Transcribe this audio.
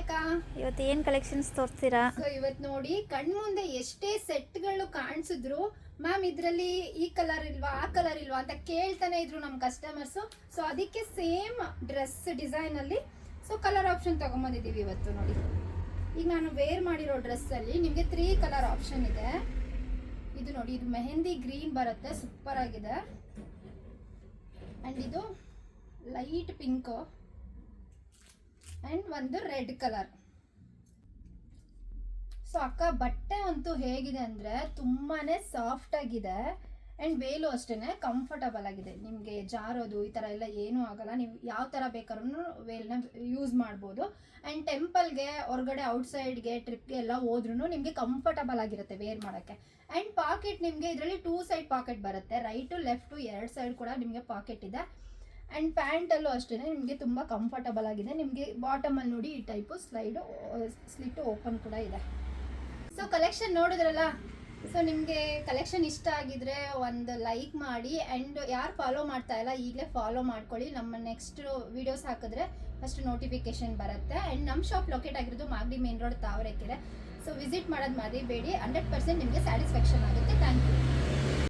ಅಕ್ಕ. ಇವತ್ತು ಏನು ಕಲೆಕ್ಷನ್ಸ್ ತೋರಿಸ್ತೀರಾ? ಸೊ ಇವತ್ತು ನೋಡಿ ಕಣ್ಮುಂದೆ ಎಷ್ಟೇ ಸೆಟ್ಗಳು ಕಾಣಿಸಿದ್ರು ಮ್ಯಾಮ್ ಇದರಲ್ಲಿ ಈ ಕಲರ್ ಇಲ್ವಾ ಆ ಕಲರ್ ಇಲ್ವಾ ಅಂತ ಕೇಳ್ತಾನೆ ಇದ್ರು ನಮ್ಮ ಕಸ್ಟಮರ್ಸು. ಸೊ ಅದಕ್ಕೆ ಸೇಮ್ ಡ್ರೆಸ್ ಡಿಸೈನ್ ಅಲ್ಲಿ ಸೊ ಕಲರ್ ಆಪ್ಷನ್ ತಗೊಂಬಂದಿದ್ದೀವಿ ಇವತ್ತು ನೋಡಿ. ಈಗ ನಾನು ವೇರ್ ಮಾಡಿರೋ ಡ್ರೆಸ್ಸಲ್ಲಿ ನಿಮಗೆ 3 ಕಲರ್ ಆಪ್ಷನ್ ಇದೆ. ಇದು ನೋಡಿ, ಇದು ಮೆಹಂದಿ ಗ್ರೀನ್ ಬರುತ್ತೆ, ಸೂಪರ್ ಆಗಿದೆ. ಆ್ಯಂಡ್ ಇದು ಲೈಟ್ ಪಿಂಕ್ ಆ್ಯಂಡ್ ಒಂದು ರೆಡ್ ಕಲರ್. ಸೊ ಅಕ್ಕ ಬಟ್ಟೆ ಅಂತೂ ಹೇಗಿದೆ ಅಂದರೆ ತುಂಬಾ ಸಾಫ್ಟ್ ಆಗಿದೆ ಆ್ಯಂಡ್ ವೇಲು ಅಷ್ಟೇ ಕಂಫರ್ಟಬಲ್ ಆಗಿದೆ. ನಿಮಗೆ ಜಾರೋದು ಈ ಥರ ಎಲ್ಲ ಏನೂ ಆಗಲ್ಲ. ನೀವು ಯಾವ ಥರ ಬೇಕಾದ್ರೂ ವೇಲ್ನ ಯೂಸ್ ಮಾಡ್ಬೋದು. ಆ್ಯಂಡ್ ಟೆಂಪಲ್ಗೆ, ಹೊರಗಡೆ ಔಟ್ಸೈಡ್ಗೆ, ಟ್ರಿಪ್ಗೆ ಎಲ್ಲ ಹೋದ್ರೂ ನಿಮಗೆ ಕಂಫರ್ಟಬಲ್ ಆಗಿರುತ್ತೆ ವೇರ್ ಮಾಡೋಕ್ಕೆ. ಆ್ಯಂಡ್ ಪಾಕೆಟ್ ನಿಮಗೆ ಇದರಲ್ಲಿ 2 ಸೈಡ್ ಪಾಕೆಟ್ ಬರುತ್ತೆ, ರೈಟು ಲೆಫ್ಟು 2 ಸೈಡ್ ಕೂಡ ನಿಮಗೆ ಪಾಕೆಟ್ ಇದೆ. ಆ್ಯಂಡ್ ಪ್ಯಾಂಟಲ್ಲೂ ಅಷ್ಟೇ ನಿಮಗೆ ತುಂಬ ಕಂಫರ್ಟಬಲ್ ಆಗಿದೆ. ನಿಮಗೆ ಬಾಟಮಲ್ಲಿ ನೋಡಿ ಈ ಟೈಪು ಸ್ಲಿಟ್ಟು ಓಪನ್ ಕೂಡ ಇದೆ. ಸೊ ಕಲೆಕ್ಷನ್ ನೋಡಿದ್ರಲ್ಲ. ಸೊ ನಿಮಗೆ ಕಲೆಕ್ಷನ್ ಇಷ್ಟ ಆಗಿದ್ರೆ ಒಂದು ಲೈಕ್ ಮಾಡಿ. ಆ್ಯಂಡ್ ಯಾರು ಫಾಲೋ ಮಾಡ್ತಾ ಇಲ್ಲ ಈಗಲೇ ಫಾಲೋ ಮಾಡ್ಕೊಳ್ಳಿ. ನಮ್ಮ ನೆಕ್ಸ್ಟ್ ವೀಡಿಯೋಸ್ ಹಾಕಿದ್ರೆ ಫಸ್ಟ್ ನೋಟಿಫಿಕೇಶನ್ ಬರುತ್ತೆ. ಆ್ಯಂಡ್ ನಮ್ಮ ಶಾಪ್ ಲೊಕೇಟ್ ಆಗಿರೋದು Magadi main road, Tavarekere. So visit ಮಾಡೋದು ಮರಿಬೇಡಿ. 100% ನಿಮಗೆ ಸ್ಯಾಟಿಸ್ಫ್ಯಾಕ್ಷನ್ ಆಗುತ್ತೆ. Thank you.